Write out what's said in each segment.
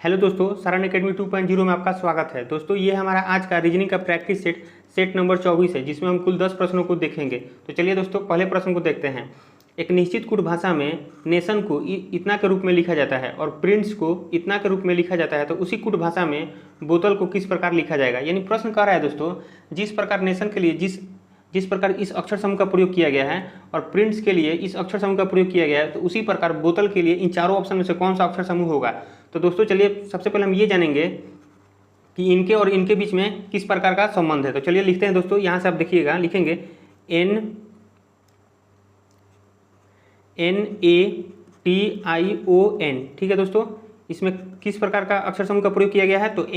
Hello दोस्तों, Saran academy 2.0 में आपका स्वागत है। दोस्तों ये हमारा आज का रीजनिंग का प्रैक्टिस सेट नंबर 24 है, जिसमें हम कुल 10 प्रश्नों को देखेंगे। तो चलिए दोस्तों पहले प्रश्न को देखते हैं। एक निश्चित कूट भाषा में नेशन को इतना के रूप में लिखा जाता है और प्रिंस को इतना के रूप में लिखा जाता है, तो उसी कूट भाषा में बोतल को किस प्रकार लिखा जाएगा। यानी प्रश्न कह रहा है दोस्तों, जिस प्रकार नेशन के लिए जिस प्रकार इस अक्षर समूह का प्रयोग किया गया है और प्रिंट्स के लिए इस अक्षर समूह का प्रयोग किया गया है, तो उसी प्रकार बोतल के लिए इन चारों ऑप्शन में से कौन सा अक्षर समूह होगा। तो दोस्तों चलिए सबसे पहले हम ये जानेंगे कि इनके और इनके बीच में किस प्रकार का संबंध है। तो चलिए लिखते हैं दोस्तों, यहाँ से आप देखिएगा, लिखेंगे NATION। ठीक है दोस्तों, इसमें किस प्रकार का अक्षर समूह का प्रयोग किया गया है, तो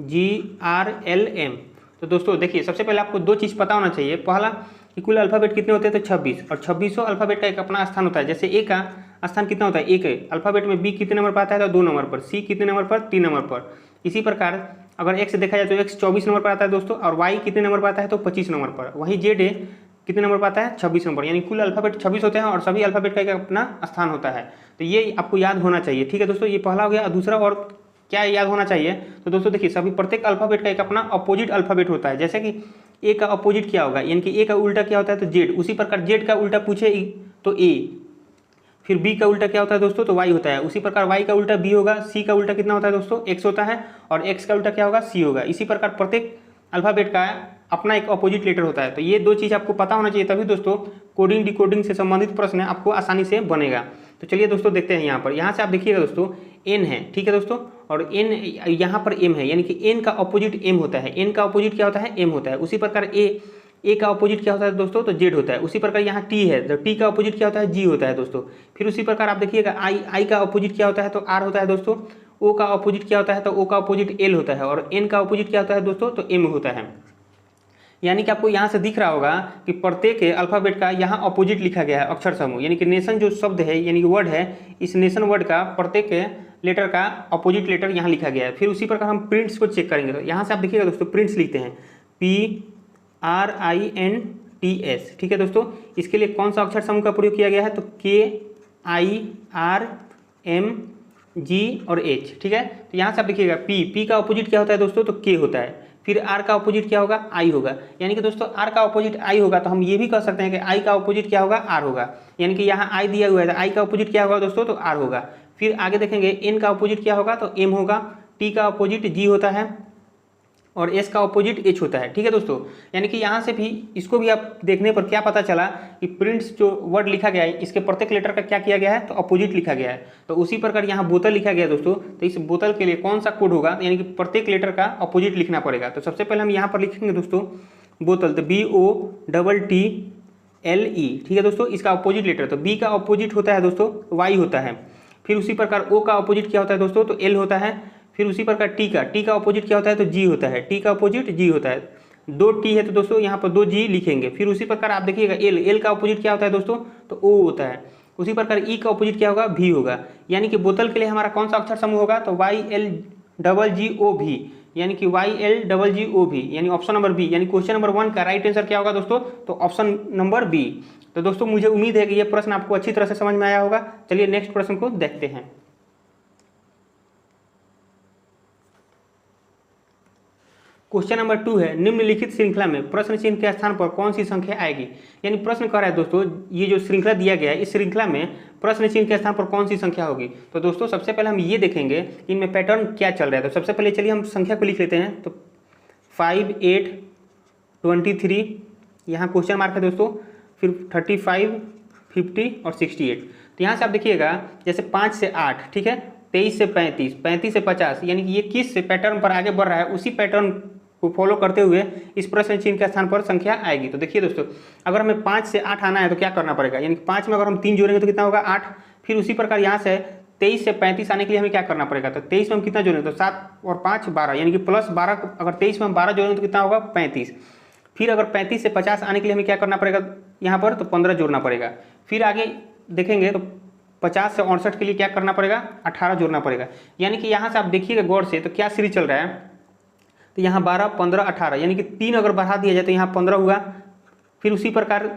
MZGRLM। तो दोस्तों देखिए, सबसे पहले आपको दो चीज़ पता होना चाहिए। पहला कि कुल अल्फ़ाबेट कितने होते हैं, तो 26, और 26 अल्फ़ाबेट का एक अपना स्थान होता है। जैसे ए का स्थान कितना होता है, एक है अल्फ़ाबेट में। बी कितने नंबर पर आता है, तो 2 नंबर पर। सी कितने नंबर पर, 3 नंबर पर। इसी प्रकार अगर एक्स देखा जाए तो एक्स 24 नंबर पर आता है दोस्तों, और वाई कितने नंबर पर आता है, तो 25 नंबर पर। वहीं जेड है कितने नंबर पर आता है, 26 नंबर। यानी कुल अल्फ़ाबेट 26 होते हैं और सभी अल्फ़ाबेट का एक अपना स्थान होता है। तो ये आपको याद होना चाहिए। ठीक है दोस्तों, ये पहला हो गया। दूसरा और क्या याद होना चाहिए, तो दोस्तों देखिए, सभी प्रत्येक अल्फ़ाबेट का एक अपना अपोजिट अल्फ़ाबेट होता है। जैसे कि ए का अपोजिट क्या होगा, यानी कि ए का उल्टा क्या होता है, तो जेड। उसी प्रकार जेड का उल्टा पूछे तो ए। फिर बी का उल्टा क्या होता है दोस्तों, तो वाई होता है। उसी प्रकार वाई का उल्टा बी होगा। सी का उल्टा कितना होता है दोस्तों, एक्स होता है। और एक्स का उल्टा क्या होगा, सी होगा। इसी प्रकार प्रत्येक अल्फ़ाबेट का अपना एक अपोजिट लेटर होता है। तो ये दो चीज़ आपको पता होना चाहिए, तभी दोस्तों कोडिंग डिकोडिंग से संबंधित प्रश्न आपको आसानी से बनेगा। तो चलिए दोस्तों देखते हैं यहाँ से आप देखिएगा दोस्तों, एन है। ठीक है दोस्तों, और एन यहाँ पर एम है, यानी कि एन का अपोजिट एम होता है। एन का अपोजिट क्या होता है, एम होता है। उसी प्रकार ए का अपोजिट क्या होता है दोस्तों, तो जेड होता है। उसी प्रकार यहाँ टी है, तो टी का अपोजिट क्या होता है, जी होता है दोस्तों। फिर उसी प्रकार आप देखिएगा आई का अपोजिट क्या होता है, तो आर होता है दोस्तों। ओ का अपोजिट क्या होता है, तो ओ का अपोजिट एल होता है। और एन का अपोजिट क्या होता है दोस्तों, तो एम होता है। यानी कि आपको यहाँ से दिख रहा होगा कि प्रत्येक अल्फ़ाबेट का यहाँ अपोजिट लिखा गया है अक्षर समूह। यानी कि नेशन जो शब्द है, यानी कि वर्ड है, इस नेशन वर्ड का प्रत्येक लेटर का अपोजिट लेटर यहाँ लिखा गया है। फिर उसी प्रकार हम प्रिंट्स को चेक करेंगे। तो यहाँ से आप देखिएगा दोस्तों, प्रिंट्स लिखते हैं PRINTS। ठीक है दोस्तों, इसके लिए कौन सा अक्षर समूह का प्रयोग किया गया है, तो KIRMG और H। ठीक है, तो यहाँ से आप देखिएगा P का अपोजिट क्या होता है दोस्तों, तो K होता है। फिर R का अपोजिट क्या होगा, I होगा। यानी कि दोस्तों R का अपोजिट I होगा, तो हम ये भी कह सकते हैं कि I का अपोजिट क्या होगा, R होगा। यानी कि यहाँ I दिया हुआ है, तो I का अपोजिट क्या होगा दोस्तों, तो R होगा। फिर आगे देखेंगे N का अपोजिट क्या होगा, तो M होगा। T का अपोजिट G होता है, और S का अपोजिट H होता है। ठीक है दोस्तों, यानी कि यहाँ से भी इसको भी आप देखने पर क्या पता चला कि प्रिंट्स जो वर्ड लिखा गया है, इसके प्रत्येक लेटर का क्या किया गया है, तो अपोजिट लिखा गया है। तो उसी प्रकार यहाँ बोतल लिखा गया है दोस्तों, तो इस बोतल के लिए कौन सा कोड होगा, यानी कि प्रत्येक लेटर का अपोजिट लिखना पड़ेगा। तो सबसे पहले हम यहाँ पर लिखेंगे दोस्तों बोतल, तो BOTTLE। ठीक है दोस्तों, इसका अपोजिट लेटर, तो B का अपोजिट होता है दोस्तों, Y होता है। फिर उसी प्रकार O का अपोजिट क्या होता है दोस्तों, तो L होता है। फिर उसी प्रकार टी का अपोजिट क्या होता है, तो जी होता है। टी का अपोजिट जी होता है। 2 टी है तो दोस्तों यहाँ पर 2 जी लिखेंगे। फिर उसी प्रकार आप देखिएगा एल का अपोजिट क्या होता है दोस्तों, तो ओ होता है। उसी प्रकार ई का अपोजिट क्या होगा, भी होगा। यानी कि बोतल के लिए हमारा कौन सा अक्षर समूह होगा, तो YLGGOV, यानी कि YLGGOV, यानी ऑप्शन नंबर बी। यानी क्वेश्चन नंबर 1 का राइट आंसर क्या होगा दोस्तों, तो ऑप्शन नंबर बी। तो दोस्तों मुझे उम्मीद है कि यह प्रश्न आपको अच्छी तरह से समझ में आया होगा। चलिए नेक्स्ट प्रश्न को देखते हैं। क्वेश्चन नंबर 2 है, निम्नलिखित श्रृंखला में प्रश्न चिन्ह के स्थान पर कौन सी संख्या आएगी। यानी प्रश्न कह रहा है दोस्तों, ये जो श्रृंखला दिया गया है, इस श्रृंखला में प्रश्न चिन्ह के स्थान पर कौन सी संख्या होगी। तो दोस्तों सबसे पहले हम ये देखेंगे कि इनमें पैटर्न क्या चल रहा है। तो सबसे पहले चलिए हम संख्या को लिख लेते हैं। तो 5, 8, 23, यहाँ क्वेश्चन मार्क है दोस्तों। फिर 35, 50 और 68। तो यहाँ से आप देखिएगा, जैसे 5 से 8, ठीक है, 23 से 35, 35 से 50, यानी कि ये किस पैटर्न पर आगे बढ़ रहा है, उसी पैटर्न को फॉलो करते हुए इस प्रश्न चिन्ह के स्थान पर संख्या आएगी। तो देखिए दोस्तों, अगर हमें 5 से 8 आना है तो क्या करना पड़ेगा, यानी कि 5 में अगर हम 3 जोड़ेंगे तो कितना होगा, 8। फिर उसी प्रकार यहाँ से 23 से 35 आने के लिए हमें क्या करना पड़ेगा, तो 23 में हम कितना जोड़ेंगे, तो 7 और 5 12, यानी कि प्लस 12। अगर 23 में हम 12 जोड़ेंगे तो कितना होगा, 35। फिर अगर 35 से 50 आने के लिए हमें क्या करना पड़ेगा यहाँ पर, तो 15 जोड़ना पड़ेगा। फिर आगे देखेंगे तो 50 से 68 के लिए क्या करना पड़ेगा, 18 जोड़ना पड़ेगा। यानी कि यहाँ से आप देखिएगा गौर से, तो क्या सीरीज चल रहा है, तो यहाँ 12, 15, 18, यानी कि 3 अगर बढ़ा दिया जाए तो यहाँ 15 हुआ। फिर उसी प्रकार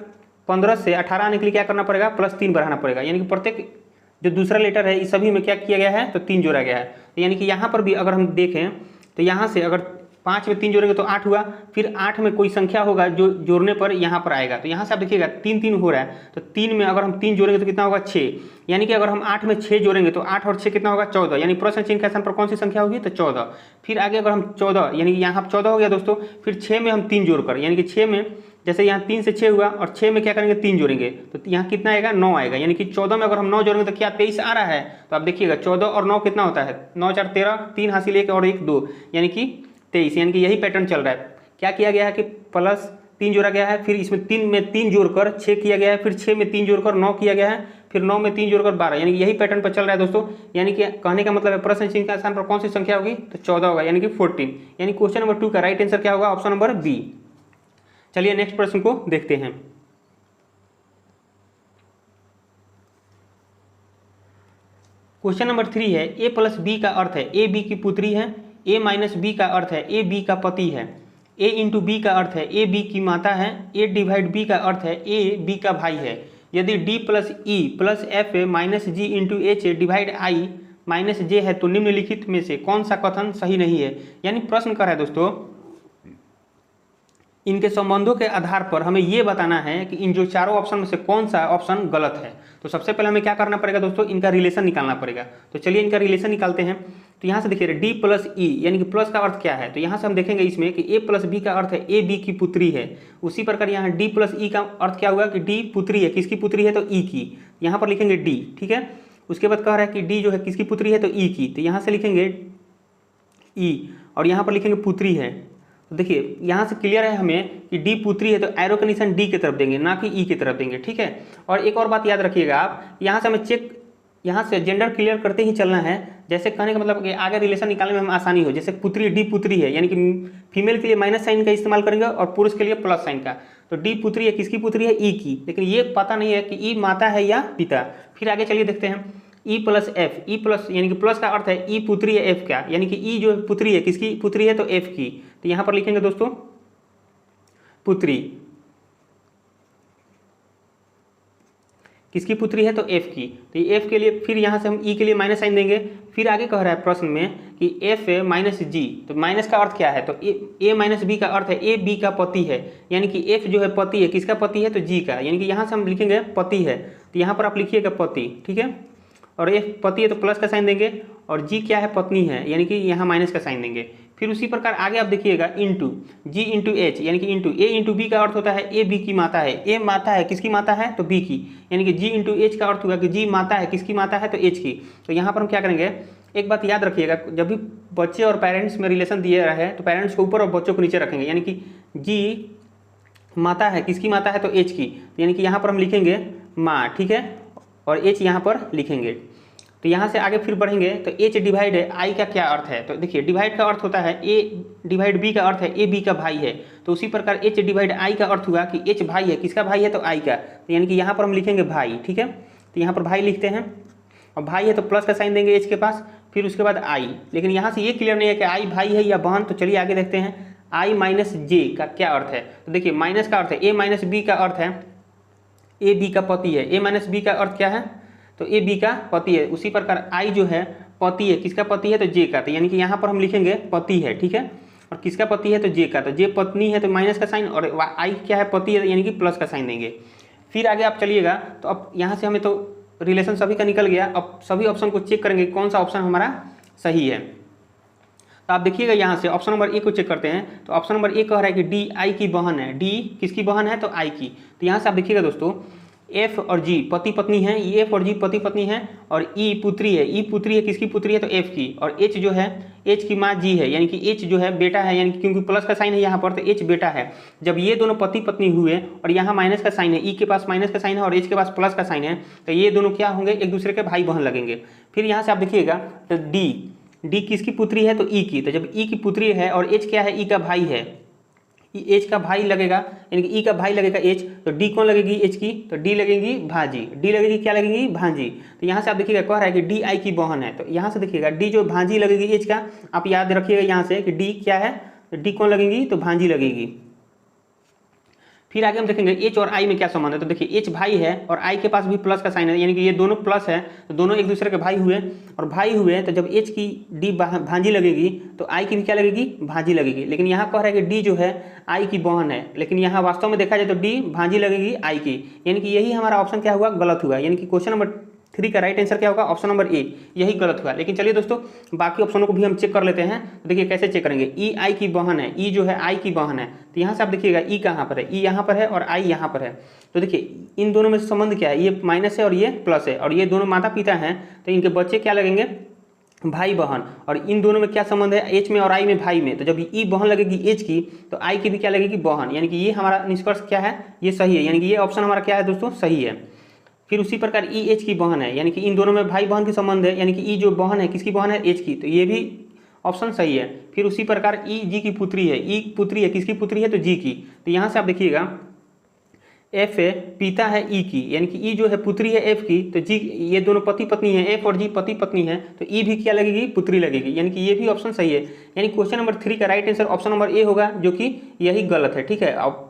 15 से 18 आने के लिए क्या करना पड़ेगा, +3 बढ़ाना पड़ेगा। यानी कि प्रत्येक जो दूसरा लेटर है इस सभी में क्या किया गया है, तो 3 जोड़ा गया है। तो यानी कि यहाँ पर भी अगर हम देखें तो यहाँ से अगर 5 में 3 जोड़ेंगे तो 8 हुआ, फिर 8 में कोई संख्या होगा जो जोड़ने पर यहाँ पर आएगा। तो यहाँ से आप देखिएगा 3 3 हो रहा है, तो 3 में अगर हम 3 जोड़ेंगे तो कितना होगा 6, यानी कि अगर हम 8 में 6 जोड़ेंगे तो 8 और 6 कितना होगा 14, यानी प्रश्न चिन्ह के स्थान पर कौन सी संख्या होगी, तो 14। फिर आगे अगर हम 14 यानी कि यहाँ 14 हो गया दोस्तों, फिर 6 में हम 3 जोड़कर, यानी कि 6 में जैसे यहाँ 3 से 6 हुआ और 6 में क्या करेंगे 3 जोड़ेंगे तो यहाँ कितना आएगा 9 आएगा, यानी कि 14 में अगर हम 9 जोड़ेंगे तो क्या 23 आ रहा है। तो आप देखिएगा 14 और 9 कितना होता है, 9 4 13, 3 हासिल 1 और 1 2, यानी कि 23, यानी कि यही पैटर्न चल रहा है। क्या किया गया है कि प्लस 3 जोड़ा गया है, फिर इसमें 3 में 3 जोड़कर 6 किया गया है, फिर 6 में 3 जोड़कर 9 किया गया है, फिर 9 में 3 जोड़कर 12, यानी कि यही पैटर्न पर चल रहा है दोस्तों। यानी कि कहने का मतलब है प्रश्न चिन्ह के स्थान पर कौन सी संख्या होगी, तो 14 होगा, यानी कि 14। यानी क्वेश्चन नंबर 2 का राइट आंसर क्या होगा, ऑप्शन नंबर बी। चलिए नेक्स्ट प्रश्न को देखते हैं। क्वेश्चन नंबर 3 है, ए प्लस बी का अर्थ है ए बी की पुत्री है, ए माइनस बी का अर्थ है ए बी का पति है, ए इंटू बी का अर्थ है ए बी की माता है, ए डिवाइड बी का अर्थ है ए बी का भाई है। यदि D plus E plus F minus G into H divide I minus J है तो निम्नलिखित में से कौन सा कथन सही नहीं है। यानी प्रश्न कर रहा है दोस्तों, इनके संबंधों के आधार पर हमें ये बताना है कि इन जो चारों ऑप्शन में से कौन सा ऑप्शन गलत है। तो सबसे पहले हमें क्या करना पड़ेगा दोस्तों, इनका रिलेशन निकालना पड़ेगा। तो चलिए इनका रिलेशन निकालते हैं। तो यहाँ से देखिए डी प्लस ई यानी कि प्लस का अर्थ क्या है, तो यहाँ से हम देखेंगे इसमें कि ए प्लस बी का अर्थ है ए बी की पुत्री है। उसी प्रकार यहाँ डी प्लस ई का अर्थ क्या हुआ कि डी पुत्री है, किसकी पुत्री है, तो ई की। यहाँ पर लिखेंगे डी, ठीक है। उसके बाद कह रहा है कि डी जो है किसकी पुत्री है, तो ई की, तो यहाँ से लिखेंगे ई और यहाँ पर लिखेंगे पुत्री है। तो देखिए यहाँ से क्लियर है हमें कि डी पुत्री है, तो एरो का निशान डी की तरफ देंगे ना कि ई की तरफ देंगे, ठीक है। और एक और बात याद रखिएगा आप, यहाँ से हमें चेक, यहाँ से जेंडर क्लियर करते ही चलना है। जैसे कहने का मतलब कि आगे रिलेशन निकालने में हम आसानी हो, जैसे पुत्री डी पुत्री है यानी कि फीमेल के लिए माइनस साइन का इस्तेमाल करेंगे और पुरुष के लिए प्लस साइन का। तो डी पुत्री है, किसकी पुत्री है, ई की, लेकिन ये पता नहीं है कि ई माता है या पिता। फिर आगे चलिए देखते हैं, ई प्लस एफ, ई प्लस यानी कि प्लस का अर्थ है ई पुत्री है एफ का, यानी कि ई जो पुत्री है किसकी पुत्री है, तो एफ की। तो यहाँ पर लिखेंगे दोस्तों पुत्री, किसकी पुत्री है, तो एफ की। तो ये एफ के लिए फिर यहाँ से हम ई के लिए माइनस साइन देंगे। फिर आगे कह रहा है प्रश्न में कि एफ माइनस जी, तो माइनस का अर्थ क्या है, तो ए माइनस बी का अर्थ है ए बी का पति है, यानी कि एफ जो है पति है, किसका पति है, तो जी का, यानी कि यहाँ से हम लिखेंगे पति है। तो यहाँ पर आप लिखिएगा पति, ठीक है। और एफ पति है तो प्लस का साइन देंगे, और जी क्या है, पत्नी है, यानी कि यहाँ माइनस का साइन देंगे। फिर उसी प्रकार आगे आप देखिएगा इंटू जी इंटू एच, यानी कि इंटू ए इंटू बी का अर्थ होता है ए बी की माता है, ए माता है किसकी माता है, तो बी की, यानी कि जी इंटू एच का अर्थ हुआ कि जी माता है किसकी माता है, तो एच की। तो यहाँ पर हम क्या करेंगे, एक बात याद रखिएगा, जब भी बच्चे और पेरेंट्स में रिलेशन दिए रहे तो पेरेंट्स को ऊपर और बच्चों को नीचे रखेंगे, यानी कि जी माता है किसकी माता है, तो एच की, यानी कि यहाँ पर हम लिखेंगे माँ, ठीक है, और एच यहाँ पर लिखेंगे। तो यहाँ से आगे फिर बढ़ेंगे तो एच डिवाइड आई का क्या अर्थ है, तो देखिए डिवाइड का अर्थ होता है ए डिवाइड बी का अर्थ है ए बी का भाई है। तो उसी प्रकार एच डिवाइड आई का अर्थ हुआ कि एच भाई है, किसका भाई है, तो आई का, तो यानी कि यहाँ पर हम लिखेंगे भाई, ठीक है। तो यहाँ पर भाई लिखते हैं और भाई है तो प्लस का साइन देंगे एच के पास, फिर उसके बाद आई। लेकिन यहाँ से ये क्लियर नहीं है कि आई भाई है या बहन, तो चलिए आगे देखते हैं आई माइनस जे का क्या अर्थ है। तो देखिए माइनस का अर्थ है ए माइनस बी का अर्थ है ए बी का पति है, ए माइनस बी का अर्थ क्या है, तो ए बी का पति है। उसी प्रकार आई जो है पति है, किसका पति है, तो जे का, तो यानी कि यहाँ पर हम लिखेंगे पति है, ठीक है। और किसका पति है, तो जे का, तो जे पत्नी है तो माइनस का साइन, और आई क्या है, पति है, यानी कि प्लस का साइन देंगे। फिर आगे आप चलिएगा तो अब यहाँ से हमें तो रिलेशन सभी का निकल गया। अब सभी ऑप्शन को चेक करेंगे कौन सा ऑप्शन हमारा सही है। तो आप देखिएगा यहाँ से ऑप्शन नंबर ए को चेक करते हैं। तो ऑप्शन नंबर ए कह रहा है कि डी आई की बहन है, डी किसकी बहन है, तो आई की। तो यहाँ से आप देखिएगा दोस्तों एफ और जी पति पत्नी है, ये एफ और जी पति पत्नी है, और ई पुत्री है, ई पुत्री है किसकी पुत्री है, तो एफ की, और एच जो है एच की माँ जी है, यानी कि एच जो है बेटा है, यानी कि क्योंकि प्लस का साइन है यहाँ पर तो एच बेटा है। जब ये दोनों पति पत्नी हुए और यहाँ माइनस का साइन है, ई के पास माइनस का साइन है और एच के पास प्लस का साइन है, तो ये दोनों क्या होंगे, एक दूसरे के भाई बहन लगेंगे। फिर यहाँ से आप देखिएगा तो डी किसकी पुत्री है, तो ई की, तो जब ई की पुत्री है और एच क्या है, ई का भाई है, एच का भाई लगेगा, यानी कि ई का भाई लगेगा एच, तो डी कौन लगेगी, एच की, तो डी लगेगी भांजी, डी लगेगी क्या लगेगी, भांजी। तो यहाँ से आप देखिएगा कह रहा है कि डी आई की बहन है, तो यहाँ से देखिएगा डी जो भांजी लगेगी एच का, आप याद रखिएगा यहाँ से कि डी क्या है, तो डी कौन लगेगी, तो भांजी लगेगी। फिर आगे हम देखेंगे एच और आई में क्या संबंध है। तो देखिए एच भाई है और आई के पास भी प्लस का साइन है, यानी कि ये दोनों प्लस है, तो दोनों एक दूसरे के भाई हुए, और भाई हुए तो जब एच की डी भांजी लगेगी तो आई की भी क्या लगेगी, भांजी लगेगी। लेकिन यहाँ कह रहा है कि डी जो है आई की बहन है, लेकिन यहाँ वास्तव में देखा जाए तो डी भांजी लगेगी आई की, यानी कि यही हमारा ऑप्शन क्या हुआ, गलत हुआ। यानी कि क्वेश्चन नंबर 3 का राइट आंसर क्या होगा, ऑप्शन नंबर ए, यही गलत हुआ। लेकिन चलिए दोस्तों बाकी ऑप्शनों को भी हम चेक कर लेते हैं। तो देखिए कैसे चेक करेंगे, ई आई की बहन है, ई जो है आई की बहन है, तो यहाँ से आप देखिएगा ई कहाँ पर है, ई यहाँ पर है और आई यहाँ पर है। तो देखिए इन दोनों में संबंध क्या है, ये माइनस है और ये प्लस है, और ये दोनों माता पिता हैं, तो इनके बच्चे क्या लगेंगे, भाई बहन। और इन दोनों में क्या संबंध है, एच में और आई में भाई में, तो जब ई बहन लगेगी एच की तो आई की भी क्या लगेगी, बहन। यानी कि ये हमारा निष्कर्ष क्या है, ये सही है, यानी कि ये ऑप्शन हमारा क्या है दोस्तों, सही है। फिर उसी प्रकार ई एच की बहन है, यानी कि इन दोनों में भाई बहन के संबंध है, यानी कि ई जो बहन है किसकी बहन है, एच की, तो ये भी ऑप्शन सही है। फिर उसी प्रकार ई जी की पुत्री है, ई पुत्री है किसकी पुत्री है, तो जी की, तो यहाँ से आप देखिएगा एफ है पिता है ई की, यानी कि ई जो है पुत्री है एफ की, तो जी ये दोनों पति पत्नी है, एफ और जी पति पत्नी है, तो ई भी क्या लगेगी, पुत्री लगेगी, यानी कि ये भी ऑप्शन सही है। यानी क्वेश्चन नंबर 3 का right answer option number A होगा, जो कि यही गलत है। ठीक है, अब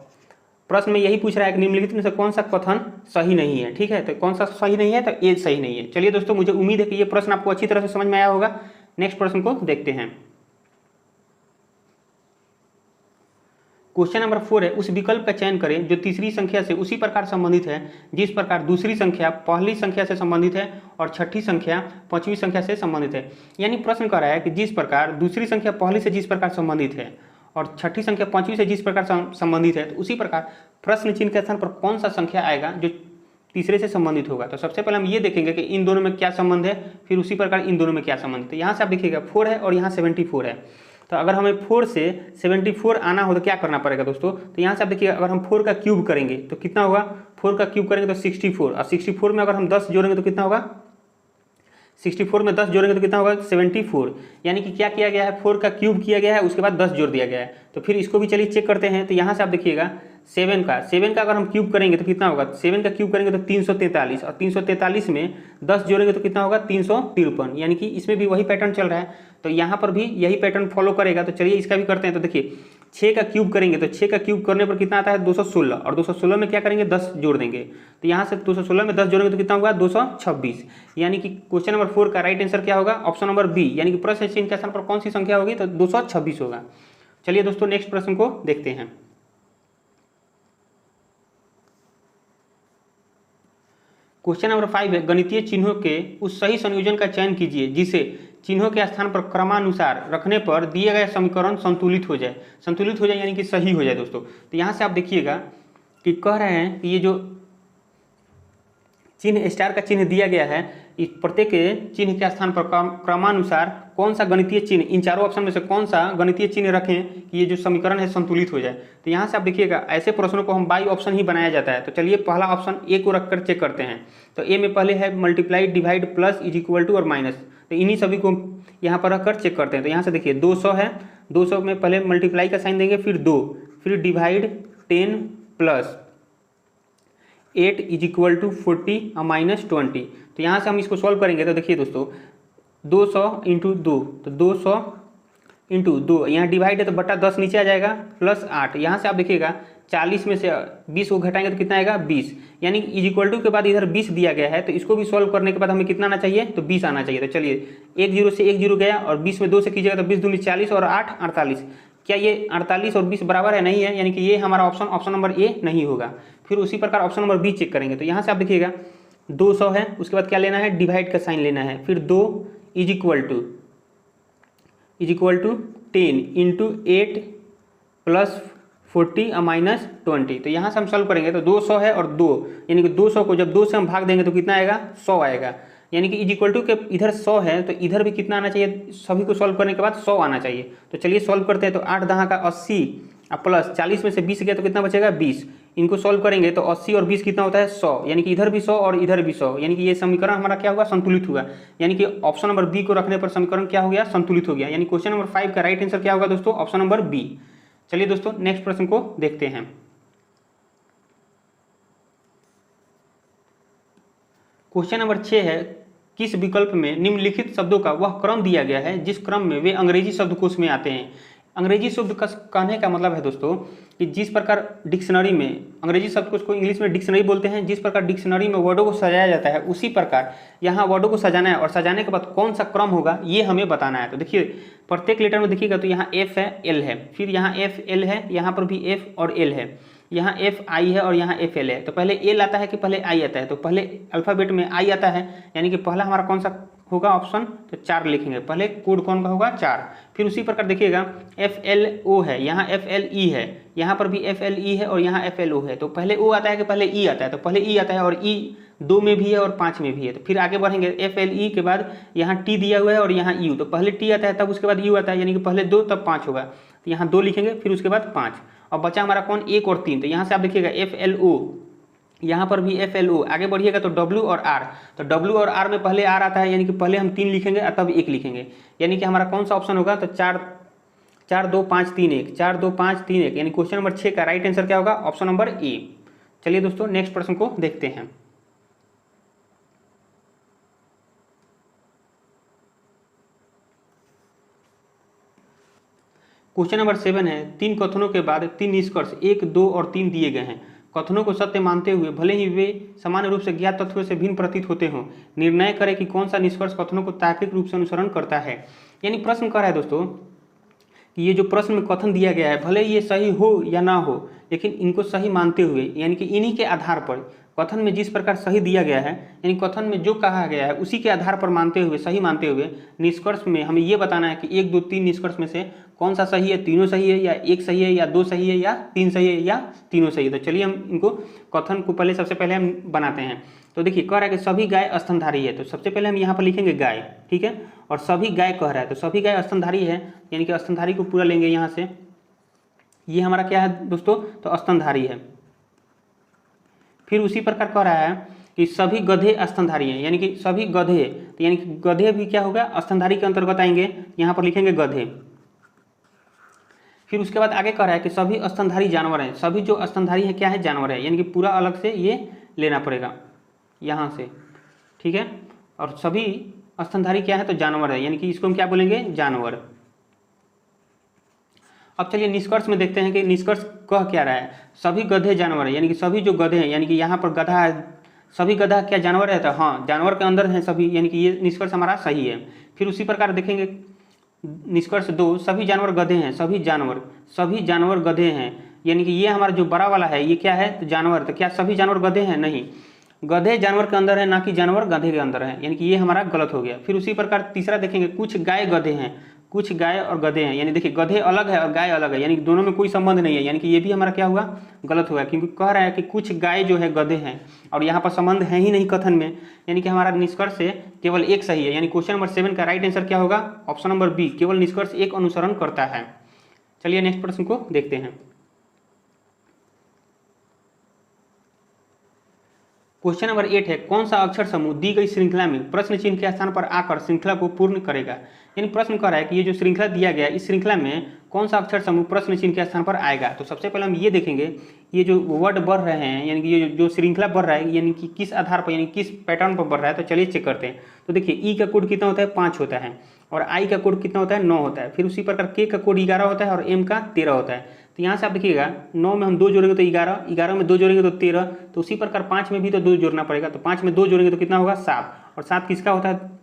प्रश्न में यही पूछ रहा है कि निम्नलिखित में से कौन सा कथन सही नहीं है। ठीक है, तो कौन सा सही नहीं है, तो ए सही नहीं है। चलिए दोस्तों मुझे उम्मीद है कि ये प्रश्न आपको अच्छी तरह से समझ में आया होगा। नेक्स्ट प्रश्न को देखते हैं। क्वेश्चन नंबर 4 है, उस विकल्प का चयन करें जो तीसरी संख्या से उसी प्रकार संबंधित है जिस प्रकार दूसरी संख्या पहली संख्या से संबंधित है और छठी संख्या पांचवी संख्या से संबंधित है। यानी प्रश्न कह रहा है कि जिस प्रकार दूसरी संख्या पहली से जिस प्रकार संबंधित है और छठी संख्या पांचवी से जिस प्रकार संबंधित है, तो उसी प्रकार प्रश्न चिन्ह के स्थान पर कौन सा संख्या आएगा जो तीसरे से संबंधित होगा। तो सबसे पहले हम ये देखेंगे कि इन दोनों में क्या संबंध है, फिर उसी प्रकार इन दोनों में क्या संबंध है। तो यहाँ से आप देखिएगा 4 है और यहाँ 74 है, तो अगर हमें 4 से 74 आना हो तो क्या करना पड़ेगा दोस्तों। तो यहाँ से आप देखिए अगर हम 4 का क्यूब करेंगे तो कितना होगा, 4 का क्यूब करेंगे तो 64, और 64 में अगर हम 10 जोड़ेंगे तो कितना होगा, 64 में 10 जोड़ेंगे तो कितना होगा, 74। यानी कि क्या किया गया है, 4 का क्यूब किया गया है, उसके बाद 10 जोड़ दिया गया है। तो फिर इसको भी चलिए चेक करते हैं। तो यहाँ से आप देखिएगा 7 का अगर हम क्यूब करेंगे तो कितना होगा, 7 का क्यूब करेंगे तो 343, और 343 में 10 जोड़ेंगे तो कितना होगा, 353। यानी कि इसमें भी वही पैटर्न चल रहा है, तो यहाँ पर भी यही पैटर्न फॉलो करेगा। तो चलिए इसका भी करते हैं। तो देखिए 6 का क्यूब करेंगे तो 6 का क्यूब करने पर कितना आता है, 216, और 216 में क्या करेंगे, 10 जोड़ देंगे। तो यहाँ से 216 में 10 जोड़ेंगे तो कितना होगा, 226। यानी कि क्वेश्चन नंबर 4 का राइट आंसर क्या होगा, ऑप्शन नंबर बी, यानी कि प्रश्न चिन्ह के स्थान पर कौन सी संख्या होगी, तो 226 होगा। चलिए दोस्तों नेक्स्ट प्रश्न को देखते हैं। क्वेश्चन नंबर 5 है, गणितीय चिन्हों के उस सही संयोजन का चयन कीजिए जिसे चिन्हों के स्थान पर क्रमानुसार रखने पर दिए गए समीकरण संतुलित हो जाए यानी कि सही हो जाए दोस्तों। तो यहाँ से आप देखिएगा कि कह रहे हैं कि ये जो चिन्ह स्टार का चिन्ह दिया गया है, इस प्रत्येक चिन्ह के स्थान पर क्रमानुसार कौन सा गणितीय चिन्ह, इन चारों ऑप्शन में से कौन सा गणितीय चिन्ह रखें कि ये जो समीकरण है संतुलित हो जाए। तो यहाँ से आप देखिएगा ऐसे प्रश्नों को हम बाई ऑप्शन ही बनाया जाता है। तो चलिए पहला ऑप्शन ए को रखकर चेक करते हैं। तो ए में पहले है multiply, divide, plus, is equal to और माइनस। तो इन्हीं सभी को यहाँ पर रखकर चेक करते हैं। तो यहाँ से देखिए 200 है, 200 में पहले मल्टीप्लाई का साइन देंगे, फिर 2, फिर divide 10 plus 8 is equal to 40 और माइनस 20। तो यहाँ से हम इसको सॉल्व करेंगे। तो देखिए दोस्तों 200 इंटू 2, तो 200 इंटू 2, यहाँ डिवाइड है तो बटा 10 नीचे आ जाएगा, प्लस 8। यहाँ से आप देखिएगा 40 में से 20 को घटाएंगे तो कितना आएगा, 20। यानी इज इक्वल टू के बाद इधर 20 दिया गया है, तो इसको भी सॉल्व करने के बाद हमें कितना आना चाहिए, तो 20 आना चाहिए। तो चलिए 1 0 से 1 0 गया, और 20 में 2 से कीजिएगा तो 20 दूनी 40 और 8 48। क्या ये 48 और 20 बराबर है, नहीं है, यानी कि ये हमारा ऑप्शन नंबर ए नहीं होगा। फिर उसी प्रकार ऑप्शन नंबर बी चेक करेंगे। तो यहाँ से आप देखिएगा 200 है, उसके बाद क्या लेना है, डिवाइड का साइन लेना है, फिर 2 is equal to 10 into 8 plus 40 और माइनस 20। तो यहाँ से हम सॉल्व करेंगे तो 200 है और 2, यानी कि 200 को जब 2 से हम भाग देंगे तो कितना आएगा, 100 आएगा। यानी कि इज इक्वल टू के इधर 100 है तो इधर भी कितना आना चाहिए, सभी को सॉल्व करने के बाद 100 आना चाहिए। तो चलिए सॉल्व करते हैं। तो 8 दहा का 80 और प्लस 40 में से 20 गया तो कितना बचेगा, 20। इनको सॉल्व करेंगे तो 80 और 20 कितना होता है, 100। यानी कि इधर भी 100 और इधर भी 100, यानी कि ये समीकरण हमारा क्या हुआ, संतुलित हुआ। यानी कि ऑप्शन नंबर बी को रखने पर समीकरण क्या हो गया, संतुलित हो गया। यानी क्वेश्चन नंबर 5 का राइट आंसर क्या होगा दोस्तों, ऑप्शन नंबर बी। चलिए दोस्तों नेक्स्ट प्रश्न को देखते हैं। क्वेश्चन नंबर 6 है, किस विकल्प में निम्नलिखित शब्दों का वह क्रम दिया गया है जिस क्रम में वे अंग्रेजी शब्दकोश में आते हैं। अंग्रेजी शब्द का कहने का मतलब है दोस्तों कि जिस प्रकार डिक्शनरी में अंग्रेजी शब्द को इंग्लिश में डिक्शनरी बोलते हैं, जिस प्रकार डिक्शनरी में वर्डों को सजाया जाता है उसी प्रकार यहाँ वर्डों को सजाना है और सजाने के बाद कौन सा क्रम होगा ये हमें बताना है। तो देखिए प्रत्येक लेटर में देखिएगा तो यहाँ एफ है, एल है, फिर यहाँ एफ एल है, यहाँ पर भी एफ और एल है, यहाँ एफ आई है और यहाँ एफ एल है। तो पहले एल आता है कि पहले आई आता है? तो पहले अल्फ़ाबेट में आई आता है, यानी कि पहला हमारा कौन सा होगा ऑप्शन? तो 4 लिखेंगे, पहले कोड कौन का होगा? 4। फिर उसी प्रकार देखिएगा एफ एल ओ है, यहाँ एफ एल ई है, यहाँ पर भी एफ एल ई है और यहाँ एफ एल ओ है। तो पहले ओ आता है कि पहले ई आता है? तो पहले ई आता है और ई 2 में भी है और 5 में भी है। तो फिर आगे बढ़ेंगे, एफ एल ई के बाद यहाँ टी दिया हुआ है और यहाँ यू, तो पहले टी आता है तब उसके बाद यू आता है, यानी कि पहले 2 तब 5 होगा। तो यहाँ 2 लिखेंगे, फिर उसके बाद 5 और बचा हमारा कौन? 1 और 3। तो यहाँ से आप देखिएगा एफ एल ओ, यहाँ पर भी एफ एल ओ। आगे बढ़िएगा तो डब्ल्यू और आर, तो डब्ल्यू और आर में पहले आर आता है, यानी कि पहले हम 3 लिखेंगे और तब 1 लिखेंगे, यानी कि हमारा कौन सा ऑप्शन होगा? तो 4 2 5 3 1, 4 2 5 3 1, यानी क्वेश्चन नंबर 6 का राइट आंसर क्या होगा? Option number A. चलिए दोस्तों नेक्स्ट प्रश्न को देखते हैं। क्वेश्चन नंबर 7 है, 3 कथनों के बाद 3 निष्कर्ष 1 2 और 3 दिए गए हैं। कथनों को सत्य मानते हुए भले ही वे सामान्य रूप से ज्ञात तथ्यों से भिन्न प्रतीत होते हों, निर्णय करें कि कौन सा निष्कर्ष कथनों को तार्किक रूप से अनुसरण करता है। यानी प्रश्न कर रहा है दोस्तों कि ये जो प्रश्न में कथन दिया गया है भले ये सही हो या ना हो, लेकिन इनको सही मानते हुए, यानी कि इन्हीं के आधार पर कथन में जिस प्रकार सही दिया गया है, यानी कथन में जो कहा गया है उसी के आधार पर मानते हुए, सही मानते हुए निष्कर्ष में हमें ये बताना है कि 1 2 3 निष्कर्ष में से कौन सा सही है? तीनों सही है या 1 सही है या 2 सही है या 3 सही है या तीनों सही है। तो चलिए हम इनको कथन को पहले सबसे पहले हम बनाते हैं। तो देखिए कह रहा है कि सभी गाय स्तनधारी है, तो सबसे पहले हम यहाँ पर लिखेंगे गाय, ठीक है। और सभी गाय कह रहा है, तो सभी गाय स्तनधारी है, यानी कि स्तनधारी को पूरा लेंगे यहाँ से। ये हमारा क्या है दोस्तों? तो स्तनधारी है। फिर उसी प्रकार कह रहा है कि सभी गधे स्तनधारी हैं, यानी कि सभी गधे, तो यानी कि गधे भी क्या होगा? स्तनधारी के अंतर्गत आएंगे, यहाँ पर लिखेंगे गधे। फिर उसके बाद आगे कह रहा है कि सभी स्तनधारी जानवर हैं, सभी जो स्तनधारी है क्या है? जानवर है, यानी कि पूरा अलग से ये लेना पड़ेगा यहाँ से, ठीक है। और सभी स्तनधारी क्या है? तो जानवर है, यानी कि इसको हम क्या बोलेंगे? जानवर। अब चलिए निष्कर्ष में देखते हैं कि निष्कर्ष कह क्या रहा है? सभी गधे जानवर है, यानी कि सभी जो गधे हैं, यानी कि यहाँ पर गधा है, सभी गधा क्या जानवर है? तो हाँ जानवर के अंदर हैं सभी, यानी कि ये निष्कर्ष हमारा सही है। फिर उसी प्रकार देखेंगे निष्कर्ष 2, सभी जानवर गधे हैं, सभी जानवर गधे हैं, यानी कि ये हमारा जो बड़ा वाला है ये क्या है? तो जानवर। तो क्या सभी जानवर गधे हैं? नहीं, गधे जानवर के अंदर है, ना कि जानवर गधे के अंदर है, यानी कि ये हमारा गलत हो गया। फिर उसी प्रकार तीसरा देखेंगे, कुछ गाय गधे हैं, कुछ गाय और गधे हैं, यानी देखिए गधे अलग है और गाय अलग है, यानी कि दोनों में कोई संबंध नहीं है, यानी कि ये भी हमारा क्या हुआ? गलत हुआ, क्योंकि कह रहा है कि कुछ गाय जो है गधे हैं और यहाँ पर संबंध है ही नहीं कथन में, यानी कि हमारा निष्कर्ष से केवल 1 सही है, यानी क्वेश्चन नंबर 7 का राइट आंसर क्या होगा? ऑप्शन नंबर बी, केवल निष्कर्ष 1 अनुसरण करता है। चलिए नेक्स्ट प्रश्न को देखते हैं। क्वेश्चन नंबर 8 है, कौन सा अक्षर समूह दी गई श्रृंखला में प्रश्न चिन्ह के स्थान पर आकर श्रृंखला को पूर्ण करेगा? यानी प्रश्न कर रहा है कि ये जो श्रृंखला दिया गया है इस श्रृंखला में कौन सा अक्षर समूह प्रश्न चिन्ह के स्थान पर आएगा? तो सबसे पहले हम ये देखेंगे ये जो वर्ड बढ़ रहे हैं, यानी कि ये जो श्रृंखला बढ़ रहा है, यानी कि किस आधार पर, यानी किस पैटर्न पर बढ़ रहा है। तो चलिए चेक करते हैं। तो देखिए ई का कोड कितना होता है? 5 होता है, और आई का कोड कितना होता है? 9 होता है। फिर उसी प्रकार के का कोड 11 होता है और एम का 13 होता है। तो यहाँ से आप देखिएगा 9 में हम 2 जोड़ेंगे तो 11, 11 में 2 जोड़ेंगे तो 13, तो उसी प्रकार 5 में भी तो 2 जोड़ना पड़ेगा। तो 5 में 2 जोड़ेंगे तो कितना होगा? 7, और 7 किसका होता है?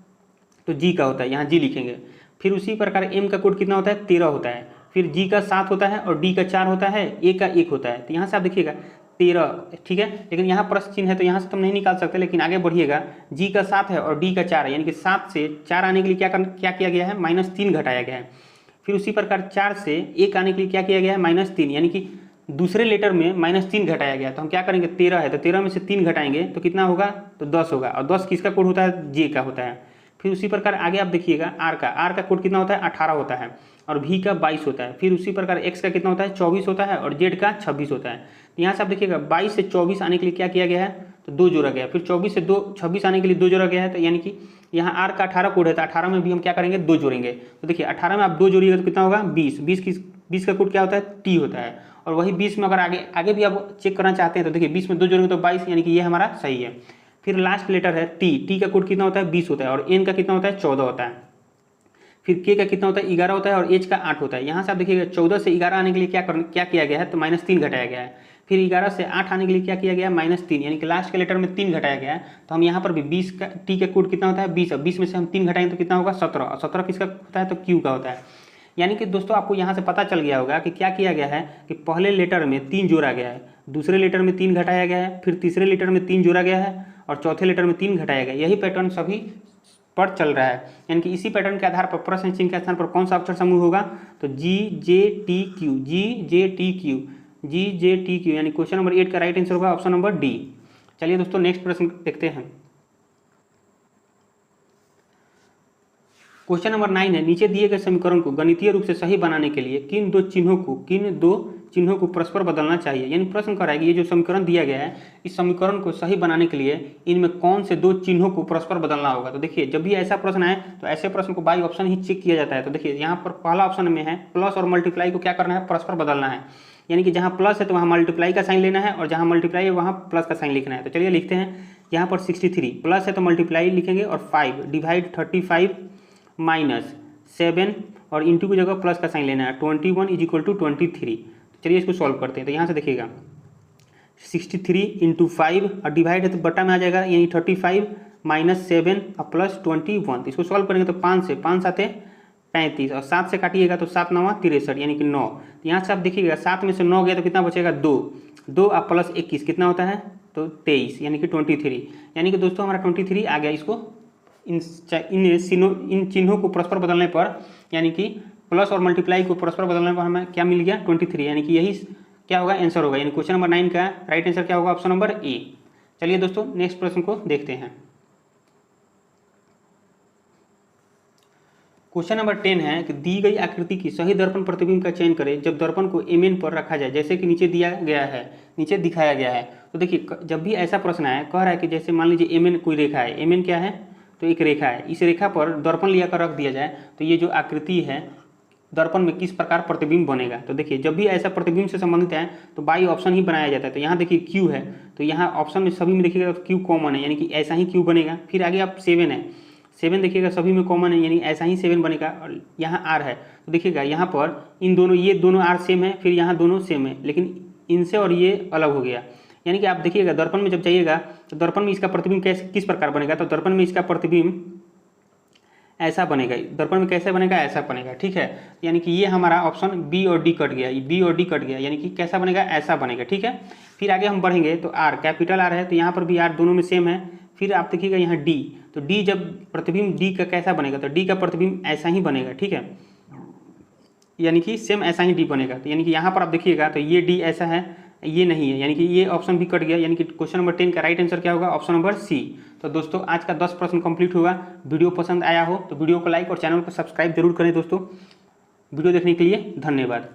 तो जी का होता है, यहाँ जी लिखेंगे। फिर उसी प्रकार एम का कोड कितना होता है? 13 होता है। फिर जी का 7 होता है और डी का 4 होता है, ए का 1 होता है। तो यहाँ से आप देखिएगा 13, ठीक है। लेकिन यहाँ प्रश्न चिन्ह है तो यहाँ से तुम नहीं निकाल सकते, लेकिन आगे बढ़िएगा जी का 7 है और डी का 4 है, यानी कि 7 से 4 आने के लिए क्या किया गया है? -3 घटाया गया है। फिर उसी प्रकार 4 से 1 आने के लिए क्या किया गया है? -3, यानी कि दूसरे लेटर में -3 घटाया गया। तो हम क्या करेंगे? 13 है तो 13 में से 3 घटाएंगे तो कितना होगा? तो 10 होगा, और 10 किसका कोड होता है? जे का होता है। फिर उसी प्रकार आगे आप देखिएगा आर का कोड कितना होता है? 18 होता है, और भी का 22 होता है। फिर उसी प्रकार एक्स का कितना होता है? 24 होता है, और जेड का 26 होता है। तो यहाँ से आप देखिएगा 22 से 24 आने के लिए क्या किया गया है? तो 2 जोड़ा गया। फिर 24 से 26 आने के लिए 2 जोड़ा गया है, तो यानी कि यहाँ आर का 18 कोड है, तो 18 में भी हम क्या करेंगे? 2 जोड़ेंगे। तो देखिए 18 में आप 2 जोड़िएगा तो कितना होगा? 20। 20 का कोड क्या होता है? टी होता है। और वही 20 में अगर आगे भी आप चेक करना चाहते हैं तो देखिए 20 में 2 जोड़ेंगे तो 22, यानी कि ये हमारा सही है। फिर लास्ट लेटर है टी का कोड कितना होता है? 20 होता है, और एन का कितना होता है? 14 होता है। फिर के का कितना होता है 11 होता है और एच का 8 होता है। यहाँ से आप देखिएगा 14 से 11 आने के लिए क्या किया गया है, तो -3 घटाया गया है। फिर 11 से 8 आने के लिए क्या किया गया है, -3, यानी कि लास्ट के लेटर में 3 घटाया गया है। तो हम यहाँ पर भी 20 का टी का कोड कितना होता है 20, 20 में से हम 3 घटाएंगे तो कितना होगा 17, और 17 किसका होता है तो क्यू का होता है। यानी कि दोस्तों आपको यहाँ से पता चल गया होगा कि क्या किया गया है कि पहले लेटर में 3 जोड़ा गया है, दूसरे लेटर में 3 घटाया गया है, फिर तीसरे लेटर में 3 जोड़ा गया है और चौथे लेटर में 3 घटाया गया। यही पैटर्न सभी पर चल रहा है। यानी कि इसी पैटर्न के आधार पर प्रश्न चिन्ह के स्थान पर कौन सा अक्षर समूह होगा, तो जी जे टी क्यू, यानी क्वेश्चन नंबर 8 का राइट आंसर होगा ऑप्शन नंबर डी। चलिए दोस्तों नेक्स्ट प्रश्न देखते हैं। क्वेश्चन नंबर 9 है, नीचे दिए गए समीकरण को गणितीय रूप से सही बनाने के लिए किन दो चिन्हों को परस्पर बदलना चाहिए। यानी प्रश्न कर रहा है कि ये जो समीकरण दिया गया है, इस समीकरण को सही बनाने के लिए इनमें कौन से दो चिन्हों को परस्पर बदलना होगा। तो देखिए जब भी ऐसा प्रश्न आए तो ऐसे प्रश्न को बाई ऑप्शन ही चेक किया जाता है। तो देखिए यहाँ पर पहला ऑप्शन में है प्लस और मल्टीप्लाई को क्या करना है, परस्पर बदलना है। यानी कि जहाँ प्लस है तो वहाँ मल्टीप्लाई का साइन लेना है और जहाँ मल्टीप्लाई है वहाँ प्लस का साइन लिखना है। तो चलिए लिखते हैं, यहाँ पर 63 प्लस है तो मल्टीप्लाई लिखेंगे और 5 डिवाइड 35 -7 और इंटू की जगह प्लस का साइन लेना है, 21 = 23। चलिए इसको सॉल्व करते हैं। तो यहाँ से देखिएगा 63 × 5 और डिवाइड है तो बटा में आ जाएगा, यानी 35 -7 और +21। तो इसको सॉल्व करेंगे तो 5 से 5 7 35 और 7 से काटिएगा तो 7 9 63, यानी कि 9। तो यहाँ से आप देखिएगा 7 में से 9 गया तो कितना बचेगा 2 और प्लस 21 कितना होता है तो 23, यानी कि 23। यानी कि दोस्तों हमारा 23 आ गया। इसको इन चिन्हों को परस्पर बदलने पर, यानी कि प्लस और मल्टीप्लाई को परस्पर बदलने पर हमें क्या मिल गया 23, यानी कि यही क्या होगा आंसर होगा। यानी क्वेश्चन नंबर 9 का राइट आंसर क्या होगा, ऑप्शन नंबर ए। चलिए दोस्तों नेक्स्ट प्रश्न को देखते हैं। क्वेश्चन नंबर 10 है कि दी गई आकृति की सही दर्पण प्रतिबिंब का चयन करें जब दर्पण को एमएन पर रखा जाए, जैसे कि नीचे दिखाया गया है। तो देखिए जब भी ऐसा प्रश्न आए, कह रहा है कि जैसे मान लीजिए एमएन कोई रेखा है, एमएन क्या है तो एक रेखा है, इस रेखा पर दर्पण लिया कर रख दिया जाए तो ये जो आकृति है दर्पण में किस प्रकार प्रतिबिंब बनेगा। तो देखिए जब भी ऐसा प्रतिबिंब से संबंधित है तो बाई ऑप्शन ही बनाया जाता है। तो यहाँ देखिए क्यू है, तो यहाँ ऑप्शन में सभी में देखिएगा तो क्यू कॉमन है, यानी कि ऐसा ही क्यू बनेगा। फिर आगे आप 7 है, 7 देखिएगा सभी में कॉमन है, यानी ऐसा ही 7 बनेगा। और यहाँ आर है तो देखिएगा यहाँ पर इन दोनों, ये दोनों आर सेम है, फिर यहाँ दोनों सेम है, लेकिन इनसे और ये अलग हो गया। यानी कि आप देखिएगा दर्पण में जब जाइएगा तो दर्पण में इसका प्रतिबिंब किस प्रकार बनेगा, तो दर्पण में इसका प्रतिबिंब ऐसा बनेगा। दर्पण में कैसे बनेगा, ऐसा बनेगा, ठीक है। यानी कि ये हमारा ऑप्शन बी और डी कट गया, बी और डी कट गया, यानी कि कैसा बनेगा, ऐसा बनेगा, ठीक है। फिर आगे हम बढ़ेंगे तो आर, कैपिटल आर है तो यहाँ पर भी आर दोनों में सेम है। फिर आप देखिएगा यहाँ डी, तो डी जब प्रतिबिंब डी का कैसा बनेगा, तो डी का प्रतिबिंब ऐसा ही बनेगा, ठीक है, यानी कि सेम ऐसा ही डी बनेगा। तो यानी कि यहाँ पर आप देखिएगा तो ये डी ऐसा है, ये नहीं है, यानी कि ये ऑप्शन भी कट गया। यानी कि क्वेश्चन नंबर 10 का राइट आंसर क्या होगा, ऑप्शन नंबर सी। तो दोस्तों आज का 10 प्रश्न कंप्लीट हुआ। वीडियो पसंद आया हो तो वीडियो को लाइक और चैनल को सब्सक्राइब जरूर करें। दोस्तों वीडियो देखने के लिए धन्यवाद।